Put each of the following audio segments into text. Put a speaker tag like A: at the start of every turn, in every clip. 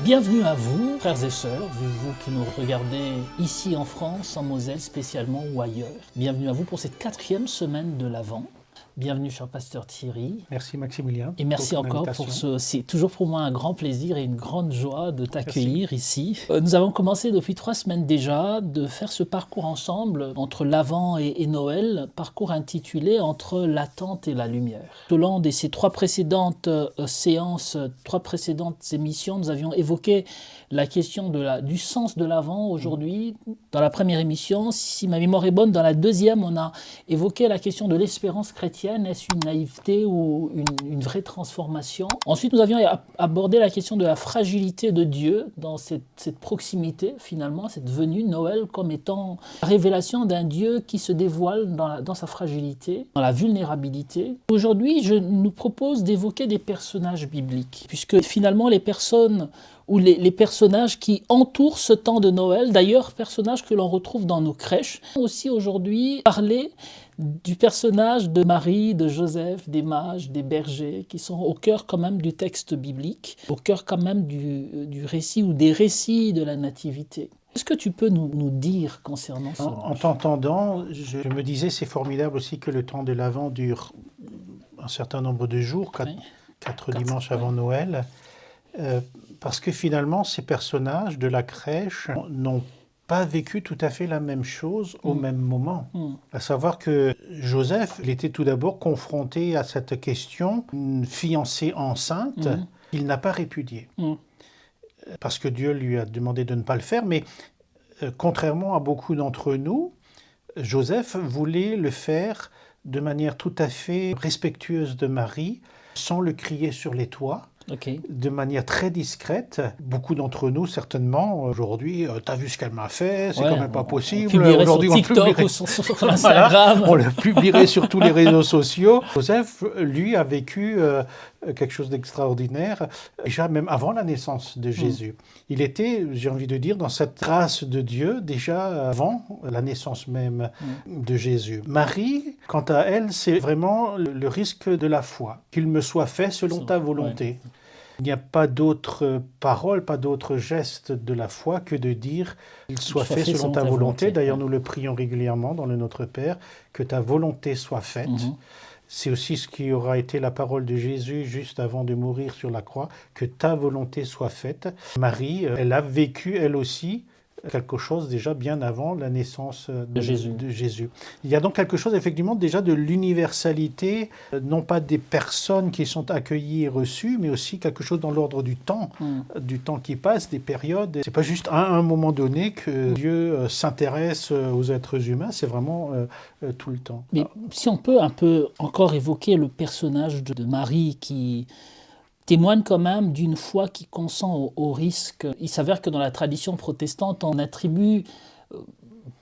A: Bienvenue à vous, frères et sœurs, vous qui nous regardez ici en France, en Moselle spécialement ou ailleurs. Bienvenue à vous pour cette 4e semaine de l'Avent. Bienvenue, cher pasteur Thierry.
B: Merci Maximilien.
A: Et merci encore pour ce... C'est toujours pour moi un grand plaisir et une grande joie de t'accueillir ici. Nous avons commencé depuis 3 semaines déjà de faire ce parcours ensemble entre l'Avent et Noël, parcours intitulé « Entre l'attente et la lumière ». Tout au long de ces 3 précédentes séances, 3 précédentes émissions, nous avions évoqué la question du sens de l'Avent aujourd'hui. Dans la première émission, si ma mémoire est bonne, dans la deuxième, on a évoqué la question de l'espérance chrétienne. Est-ce une naïveté ou une vraie transformation? Ensuite, nous avions abordé la question de la fragilité de Dieu dans cette proximité, finalement, cette venue de Noël comme étant la révélation d'un Dieu qui se dévoile dans sa fragilité, dans la vulnérabilité. Aujourd'hui, je nous propose d'évoquer des personnages bibliques, puisque finalement, les personnes ou les personnages qui entourent ce temps de Noël, d'ailleurs, personnages que l'on retrouve dans nos crèches, aussi aujourd'hui parler du personnage de Marie, de Joseph, des mages, des bergers, qui sont au cœur quand même du texte biblique, au cœur quand même du récit ou des récits de la Nativité. Qu'est-ce que tu peux nous dire concernant ça?
B: En t'entendant, je me disais, c'est formidable aussi que le temps de l'Avent dure un certain nombre de jours, 4 dimanches avant Noël, parce que finalement, ces personnages de la crèche n'ont pas vécu tout à fait la même chose au même moment. À savoir que Joseph, il était tout d'abord confronté à cette question, une fiancée enceinte, qu'il n'a pas répudiée. Parce que Dieu lui a demandé de ne pas le faire, mais contrairement à beaucoup d'entre nous, Joseph voulait le faire de manière tout à fait respectueuse de Marie, sans le crier sur les toits. De manière très discrète. Beaucoup d'entre nous, certainement, aujourd'hui, t'as vu ce qu'elle m'a fait, c'est quand même pas possible.
A: Aujourd'hui, on publierait sur Instagram.
B: Voilà, on le publierait sur tous les réseaux sociaux. Joseph, lui, a vécu quelque chose d'extraordinaire, déjà même avant la naissance de Jésus. Il était, j'ai envie de dire, dans cette grâce de Dieu, déjà avant la naissance même de Jésus. Marie, quant à elle, c'est vraiment le risque de la foi. Qu'il me soit fait selon ta volonté. Il n'y a pas d'autre parole, pas d'autre geste de la foi que de dire « qu'il soit fait selon ta volonté ». D'ailleurs, nous le prions régulièrement dans le Notre Père, que ta volonté soit faite. C'est aussi ce qui aura été la parole de Jésus juste avant de mourir sur la croix, que ta volonté soit faite. Marie, elle a vécu, elle aussi, quelque chose déjà bien avant la naissance de Jésus. Il y a donc quelque chose effectivement déjà de l'universalité, non pas des personnes qui sont accueillies et reçues, mais aussi quelque chose dans l'ordre du temps qui passe, des périodes. C'est pas juste à un moment donné que Dieu s'intéresse aux êtres humains, c'est vraiment tout le temps.
A: Mais si on peut un peu encore évoquer le personnage de Marie qui témoigne quand même d'une foi qui consent au risque. Il s'avère que dans la tradition protestante, on attribue,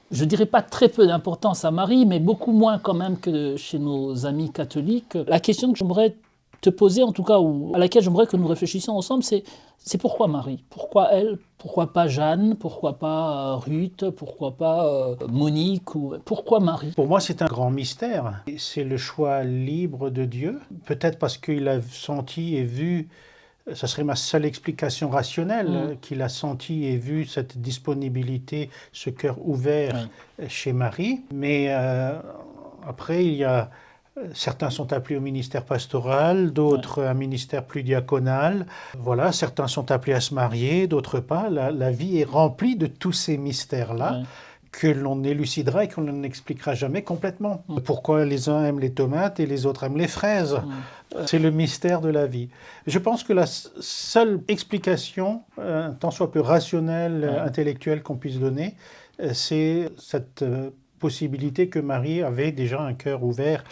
A: je dirais pas très peu d'importance à Marie, mais beaucoup moins quand même que chez nos amis catholiques. La question que j'aimerais te poser, en tout cas, ou à laquelle j'aimerais que nous réfléchissions ensemble, c'est pourquoi Marie? Pourquoi elle? Pourquoi pas Jeanne? Pourquoi pas Ruth? Pourquoi pas Monique? Pourquoi Marie?
B: Pour moi, c'est un grand mystère. C'est le choix libre de Dieu. Peut-être parce qu'il a senti et vu, ça serait ma seule explication rationnelle, qu'il a senti et vu cette disponibilité, ce cœur ouvert chez Marie. Mais après, il y a... Certains sont appelés au ministère pastoral, d'autres à un ministère plus diaconal. Voilà, certains sont appelés à se marier, d'autres pas. La vie est remplie de tous ces mystères-là que l'on élucidera et qu'on n'expliquera jamais complètement. Pourquoi les uns aiment les tomates et les autres aiment les fraises. C'est le mystère de la vie. Je pense que la seule explication, tant soit peu rationnelle, intellectuelle qu'on puisse donner, c'est cette possibilité que Marie avait déjà un cœur ouvert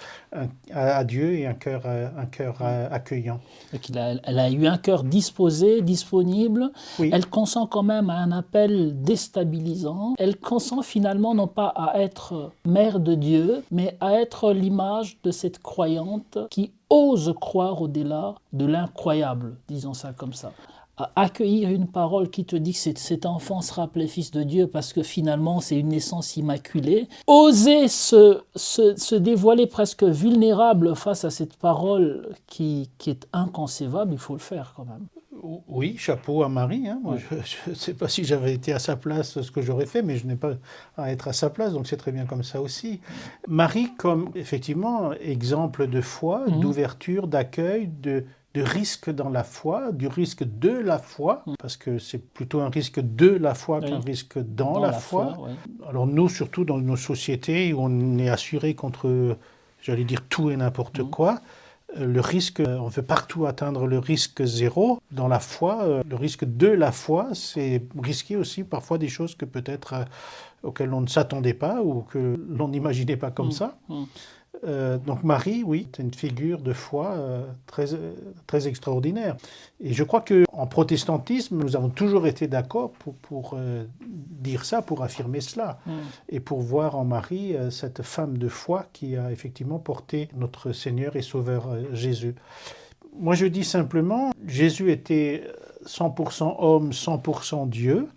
B: à Dieu et un cœur accueillant.
A: Elle a eu un cœur disposé, disponible. Elle consent quand même à un appel déstabilisant. Elle consent finalement non pas à être mère de Dieu, mais à être l'image de cette croyante qui ose croire au-delà de l'incroyable, disons ça comme ça. À accueillir une parole qui te dit que cet enfant sera appelé fils de Dieu parce que finalement c'est une naissance immaculée. Oser se dévoiler presque vulnérable face à cette parole qui est inconcevable, il faut le faire quand même.
B: Oui, chapeau à Marie, hein. Moi, je ne sais pas si j'avais été à sa place ce que j'aurais fait, mais je n'ai pas à être à sa place, donc c'est très bien comme ça aussi. Marie, comme effectivement exemple de foi, d'ouverture, d'accueil, de risque dans la foi, du risque de la foi, parce que c'est plutôt un risque de la foi qu'un risque dans la foi.
A: Oui.
B: Alors nous, surtout dans nos sociétés où on est assuré contre, j'allais dire, tout et n'importe quoi, le risque, on veut partout atteindre le risque zéro. Dans la foi, le risque de la foi, c'est risquer aussi parfois des choses que peut-être auxquelles on ne s'attendait pas ou que l'on n'imaginait pas comme ça. Donc Marie, oui, c'est une figure de foi très extraordinaire. Et je crois qu'en protestantisme, nous avons toujours été d'accord pour dire ça, pour affirmer cela, et pour voir en Marie cette femme de foi qui a effectivement porté notre Seigneur et Sauveur Jésus. Moi je dis simplement, Jésus était 100% homme, 100% Dieu.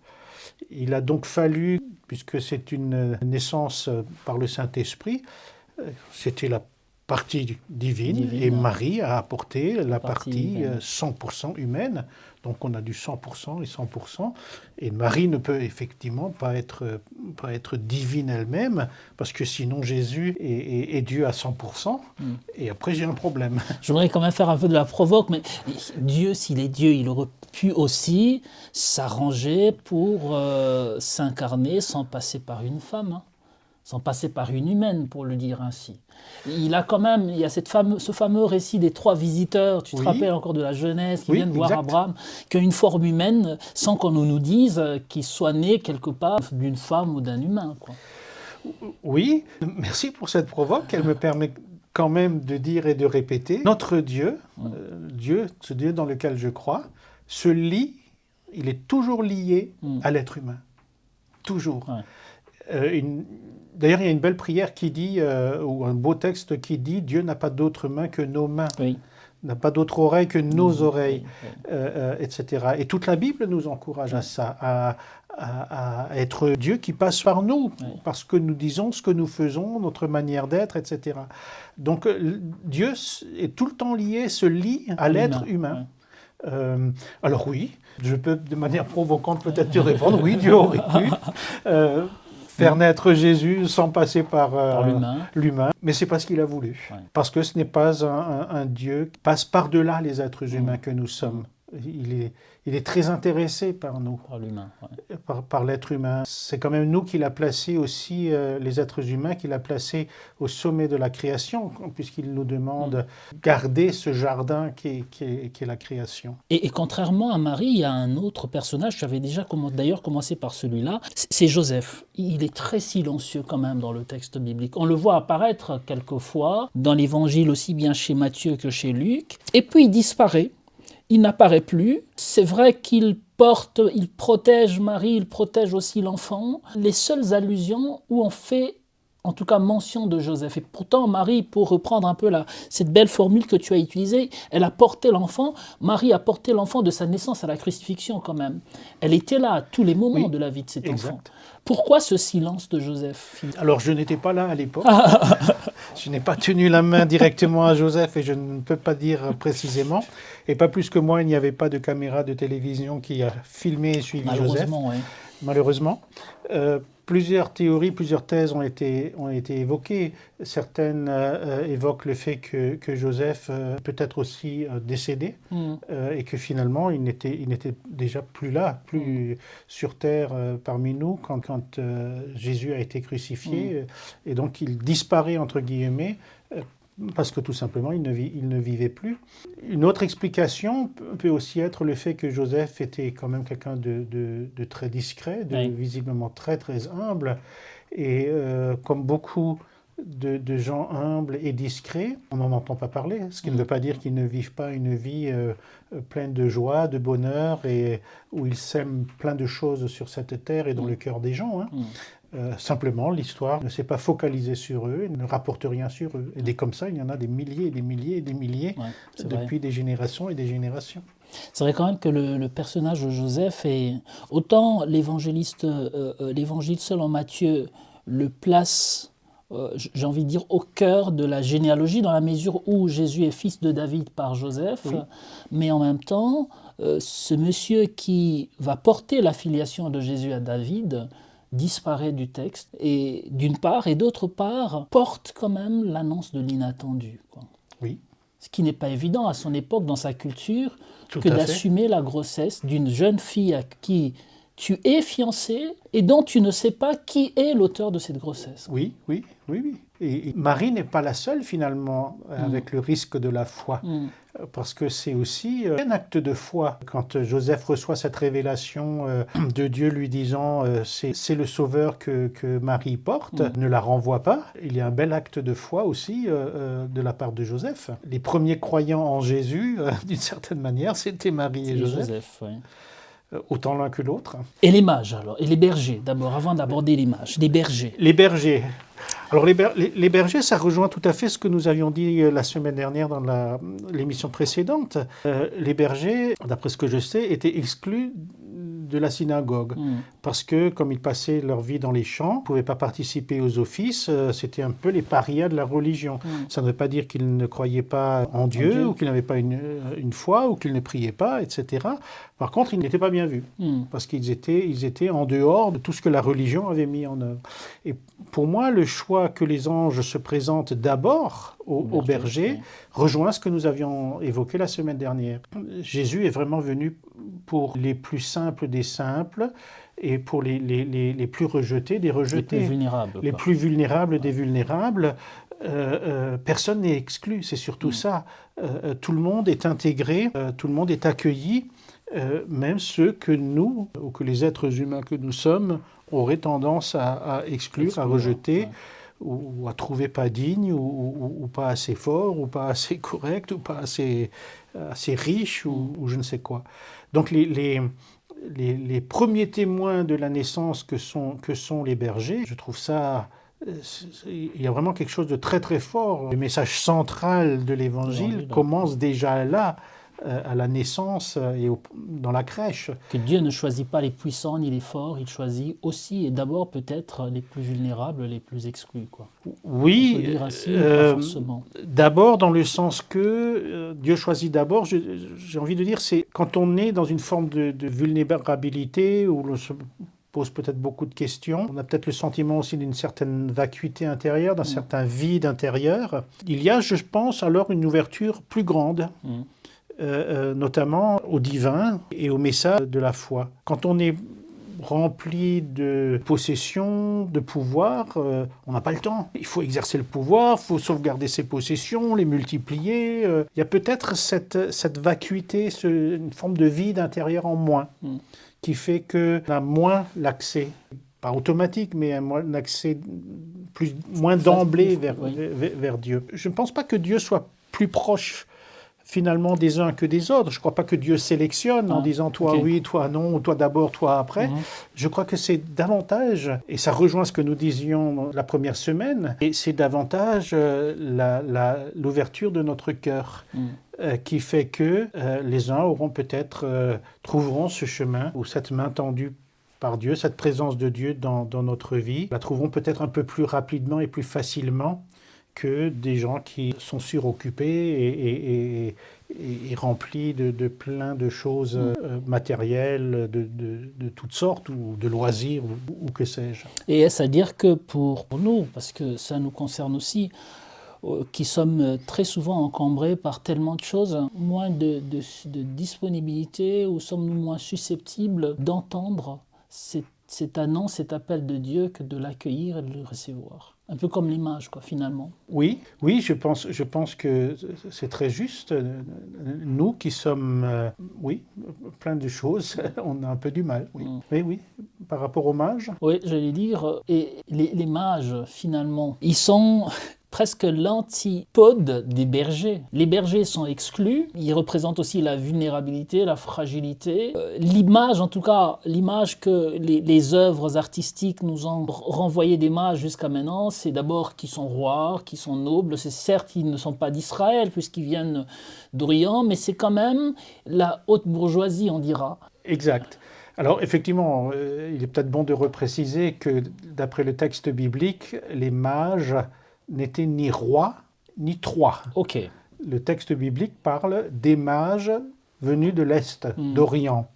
B: Il a donc fallu, puisque c'est une naissance par le Saint-Esprit, c'était la partie divine et Marie a apporté la partie 100% humaine. Donc on a du 100% et 100%. Et Marie ne peut effectivement pas être divine elle-même, parce que sinon Jésus est Dieu à 100%. Et après j'ai un problème.
A: Je voudrais quand même faire un peu de la provoque, mais Dieu, s'il est Dieu, il aurait pu aussi s'arranger pour s'incarner sans passer par une femme, hein. Sans passer par une humaine, pour le dire ainsi. Il y a ce fameux récit des 3 visiteurs, tu te rappelles encore de la Genèse, qui viennent voir Abraham, qui a une forme humaine, sans qu'on nous dise qu'il soit né quelque part d'une femme ou d'un humain, quoi.
B: Oui, merci pour cette provoque, elle me permet quand même de dire et de répéter. Notre Dieu, ce Dieu dans lequel je crois, se lie, il est toujours lié à l'être humain. Toujours. D'ailleurs, il y a une belle prière qui dit, ou un beau texte qui dit, Dieu n'a pas d'autre main que nos mains, n'a pas d'autre oreille que nos oreilles, etc. Et toute la Bible nous encourage à ça, à être Dieu qui passe par nous, parce que nous disons ce que nous faisons, notre manière d'être, etc. Donc Dieu est tout le temps lié, se lie à l'être humain. Alors oui, je peux de manière provocante peut-être te répondre, oui, Dieu aurait pu faire naître Jésus sans passer par l'humain, mais c'est parce qu'il a voulu. Parce que ce n'est pas un Dieu qui passe par-delà les êtres humains que nous sommes. Il est très intéressé par nous, par l'être humain. C'est quand même nous qu'il a placé aussi, les êtres humains, qu'il a placés au sommet de la création, puisqu'il nous demande de garder ce jardin qui est la création.
A: Et contrairement à Marie, il y a un autre personnage, tu avais déjà d'ailleurs commencé par celui-là, c'est Joseph. Il est très silencieux quand même dans le texte biblique. On le voit apparaître quelquefois dans l'évangile, aussi bien chez Matthieu que chez Luc, et puis il disparaît. Il n'apparaît plus. C'est vrai qu'il protège Marie, il protège aussi l'enfant. Les seules allusions où on fait, en tout cas, mention de Joseph. Et pourtant, Marie, pour reprendre un peu cette belle formule que tu as utilisée, elle a porté l'enfant. Marie a porté l'enfant de sa naissance à la crucifixion quand même. Elle était là à tous les moments de la vie de cet enfant. Pourquoi ce silence de Joseph?
B: Alors, je n'étais pas là à l'époque. Je n'ai pas tenu la main directement à Joseph et je ne peux pas dire précisément. Et pas plus que moi, il n'y avait pas de caméra de télévision qui a filmé et suivi Joseph. Malheureusement. Plusieurs théories, plusieurs thèses ont été évoquées. Certaines évoquent le fait que Joseph peut être aussi décédé et que finalement il n'était déjà plus là, plus sur terre parmi nous quand Jésus a été crucifié. Et donc il disparaît entre guillemets parce que tout simplement il ne vivait plus. Une autre explication peut aussi être le fait que Joseph était quand même quelqu'un de très discret, visiblement très très humble, et comme beaucoup de gens humbles et discrets, on n'en entend pas parler, ce qui ne veut pas dire qu'ils ne vivent pas une vie pleine de joie, de bonheur, et où ils sèment plein de choses sur cette terre et dans le cœur des gens. Simplement, l'histoire ne s'est pas focalisée sur eux, ne rapporte rien sur eux. Et comme ça, il y en a des milliers et des milliers et des milliers depuis des générations et des générations.
A: C'est vrai quand même que le personnage de Joseph est... Autant l'évangile selon Matthieu le place, j'ai envie de dire, au cœur de la généalogie, dans la mesure où Jésus est fils de David par Joseph, mais en même temps, ce monsieur qui va porter la filiation de Jésus à David disparaît du texte, et d'une part, et d'autre part, porte quand même l'annonce de l'inattendu, quoi.
B: Oui,
A: Ce qui n'est pas évident à son époque, dans sa culture,
B: tout
A: que
B: à fait.
A: d'assumer la grossesse d'une jeune fille à qui tu es fiancé et dont tu ne sais pas qui est l'auteur de cette grossesse.
B: Oui, oui, oui, oui. Et Marie n'est pas la seule finalement avec le risque de la foi, parce que c'est aussi un acte de foi. Quand Joseph reçoit cette révélation de Dieu lui disant c'est le sauveur que Marie porte, ne la renvoie pas. Il y a un bel acte de foi aussi de la part de Joseph. Les premiers croyants en Jésus, d'une certaine manière, c'était Marie et Joseph,
A: ouais.
B: Autant l'un que l'autre.
A: Et les mages alors, et les bergers d'abord, avant d'aborder les mages, les bergers.
B: Les bergers. Alors les bergers, ça rejoint tout à fait ce que nous avions dit la semaine dernière dans l'émission précédente. Les bergers, d'après ce que je sais, étaient exclus de la synagogue parce que comme ils passaient leur vie dans les champs, ils ne pouvaient pas participer aux offices, c'était un peu les parias de la religion. Ça ne veut pas dire qu'ils ne croyaient pas en Dieu ou qu'ils n'avaient pas une foi ou qu'ils ne priaient pas, etc. Par contre, ils n'étaient pas bien vus parce qu'ils étaient en dehors de tout ce que la religion avait mis en œuvre. Et pour moi, le choix que les anges se présentent d'abord aux bergers rejoint ce que nous avions évoqué la semaine dernière. Jésus est vraiment venu pour les plus simples des simples et pour les plus rejetés des rejetés.
A: Les plus vulnérables.
B: Les plus vulnérables des vulnérables. Personne n'est exclu, c'est surtout ça. Tout le monde est intégré, tout le monde est accueilli, même ceux que nous, ou que les êtres humains que nous sommes, auraient tendance à exclure, à rejeter, ou à trouver pas digne, ou pas assez fort, ou pas assez correct, ou pas assez riche, ou je ne sais quoi. Donc les premiers témoins de la naissance que sont les bergers, je trouve ça... Il y a vraiment quelque chose de très très fort. Le message central de l'Évangile commence déjà là, à la naissance et dans la crèche.
A: Que Dieu ne choisit pas les puissants ni les forts, il choisit aussi et d'abord peut-être les plus vulnérables, les plus exclus, quoi.
B: Oui,
A: on peut dire ainsi, pas forcément.
B: D'abord dans le sens que Dieu choisit d'abord, j'ai envie de dire, c'est quand on est dans une forme de vulnérabilité où l'on se pose peut-être beaucoup de questions. On a peut-être le sentiment aussi d'une certaine vacuité intérieure, d'un certain vide intérieur. Il y a, je pense, alors une ouverture plus grande. Notamment au divin et au message de la foi. Quand on est rempli de possessions, de pouvoir, on n'a pas le temps. Il faut exercer le pouvoir, il faut sauvegarder ses possessions, les multiplier. Il y a peut-être cette vacuité, une forme de vide intérieur en moins, qui fait qu'on a moins l'accès, pas automatique, mais un accès moins d'emblée vers Dieu. Je ne pense pas que Dieu soit plus proche finalement des uns que des autres. Je ne crois pas que Dieu sélectionne en disant toi oui, toi non, ou toi d'abord, toi après. Je crois que c'est davantage, et ça rejoint ce que nous disions la première semaine, et c'est davantage l'ouverture de notre cœur qui fait que les uns auront peut-être, trouveront ce chemin ou cette main tendue par Dieu, cette présence de Dieu dans notre vie, la trouveront peut-être un peu plus rapidement et plus facilement que des gens qui sont suroccupés et remplis de plein de choses matérielles de toutes sortes, ou de loisirs, ou que sais-je.
A: Et est-ce à dire que pour nous, parce que ça nous concerne aussi, qui sommes très souvent encombrés par tellement de choses, moins de disponibilité, ou sommes-nous moins susceptibles d'entendre cette annonce, cet appel de Dieu, que de l'accueillir et de le recevoir? Un peu comme l'image, quoi, finalement.
B: Oui, je pense que c'est très juste. Nous qui sommes, plein de choses, on a un peu du mal. Oui, par rapport aux mages.
A: Oui, j'allais dire, et les mages, finalement, ils sont presque l'antipode des bergers. Les bergers sont exclus, ils représentent aussi la vulnérabilité, la fragilité. L'image, en tout cas, l'image que les œuvres artistiques nous ont renvoyé des mages jusqu'à maintenant, c'est d'abord qu'ils sont rois, qu'ils sont nobles. C'est certes, ils ne sont pas d'Israël puisqu'ils viennent d'Orient, mais c'est quand même la haute bourgeoisie, on dira.
B: Exact. Alors effectivement, il est peut-être bon de repréciser que d'après le texte biblique, les mages n'étaient ni rois ni trois.
A: Ok.
B: Le texte biblique parle des mages venus de l'Est, d'Orient.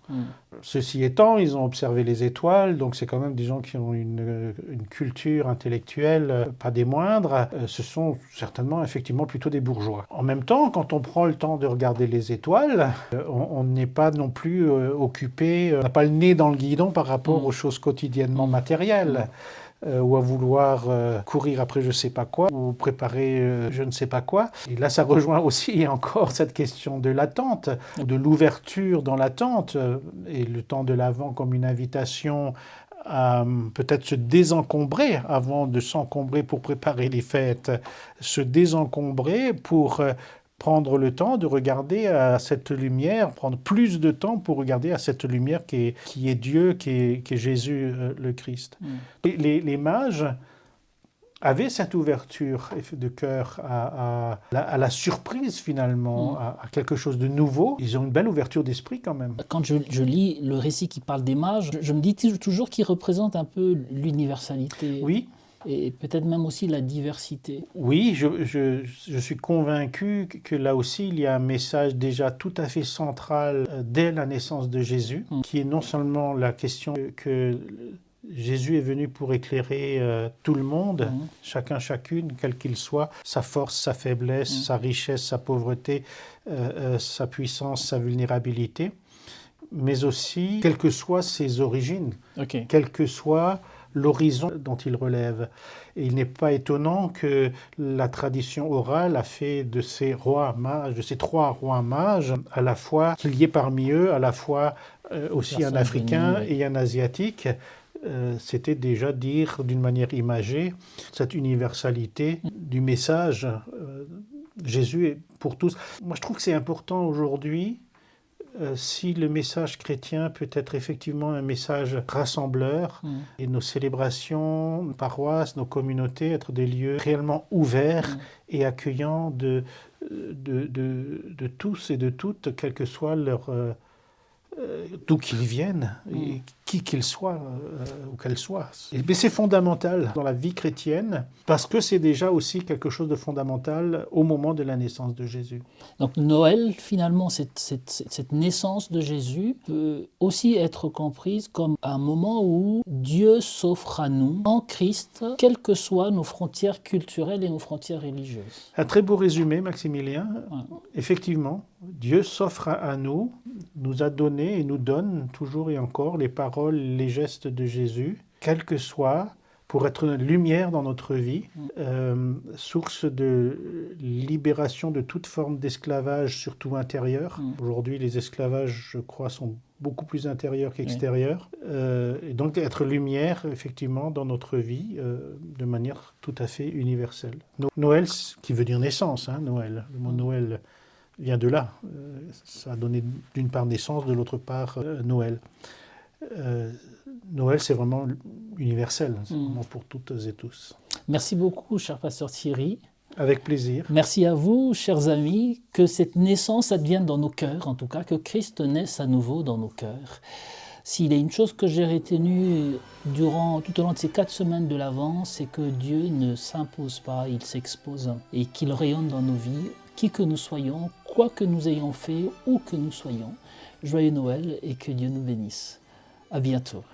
B: Ceci étant, ils ont observé les étoiles, donc c'est quand même des gens qui ont une culture intellectuelle pas des moindres. Ce sont certainement, effectivement, plutôt des bourgeois. En même temps, quand on prend le temps de regarder les étoiles, on n'est pas non plus occupé, on n'a pas le nez dans le guidon par rapport aux choses quotidiennement matérielles. Ou à vouloir courir après je ne sais pas quoi, ou préparer je ne sais pas quoi. Et là, ça rejoint aussi encore cette question de l'attente, de l'ouverture dans l'attente, et le temps de l'Avent comme une invitation à peut-être se désencombrer avant de s'encombrer pour préparer les fêtes, se désencombrer pour prendre le temps de regarder à cette lumière, prendre plus de temps pour regarder à cette lumière qui est Dieu, qui est Jésus le Christ. Et les mages avaient cette ouverture de cœur à la surprise finalement, à quelque chose de nouveau. Ils ont une belle ouverture d'esprit quand même.
A: Quand je lis le récit qui parle des mages, je me dis toujours qu'ils représentent un peu l'universalité.
B: Oui.
A: Et peut-être même aussi la diversité.
B: Oui, je suis convaincu que là aussi, il y a un message déjà tout à fait central dès la naissance de Jésus, qui est non seulement la question que Jésus est venu pour éclairer tout le monde, chacun, chacune, quel qu'il soit, sa force, sa faiblesse, sa richesse, sa pauvreté, sa puissance, sa vulnérabilité, mais aussi, quelles que soient ses origines, quelle que soit l'horizon dont il relève. Et il n'est pas étonnant que la tradition orale a fait de ces rois mages, de ces trois rois mages, à la fois qu'il y ait parmi eux, à la fois aussi un Africain et un Asiatique. C'était déjà dire d'une manière imagée cette universalité du message. Jésus est pour tous. Moi, je trouve que c'est important aujourd'hui. Si le message chrétien peut être effectivement un message rassembleur, et nos célébrations, nos paroisses, nos communautés, être des lieux réellement ouverts et accueillants de tous et de toutes, quel que soit leur... d'où qu'ils viennent, et qui qu'ils soient, ou qu'elles soient. Mais c'est fondamental dans la vie chrétienne, parce que c'est déjà aussi quelque chose de fondamental au moment de la naissance de Jésus.
A: Donc Noël, finalement, cette naissance de Jésus peut aussi être comprise comme un moment où Dieu s'offre à nous, en Christ, quelles que soient nos frontières culturelles et nos frontières religieuses.
B: Un très beau résumé, Maximilien. Effectivement, Dieu s'offre à nous, nous a donné et nous donne toujours et encore les paroles, les gestes de Jésus, quels que soient, pour être une lumière dans notre vie, source de libération de toute forme d'esclavage, surtout intérieur. Aujourd'hui, les esclavages, je crois, sont beaucoup plus intérieurs qu'extérieurs. Et donc, être lumière, effectivement, dans notre vie, de manière tout à fait universelle. Noël, qui veut dire naissance, Noël. Le mot Noël vient de là. Ça a donné d'une part naissance, de l'autre part Noël. Noël, c'est vraiment universel, c'est vraiment pour toutes et tous.
A: Merci beaucoup, cher pasteur Thierry.
B: Avec plaisir.
A: Merci à vous, chers amis, que cette naissance advienne dans nos cœurs, en tout cas, que Christ naisse à nouveau dans nos cœurs. S'il y a une chose que j'ai retenue tout au long de ces 4 semaines de l'Avent, c'est que Dieu ne s'impose pas, il s'expose et qu'il rayonne dans nos vies, qui que nous soyons, quoi que nous ayons fait, où que nous soyons. Joyeux Noël et que Dieu nous bénisse. À bientôt.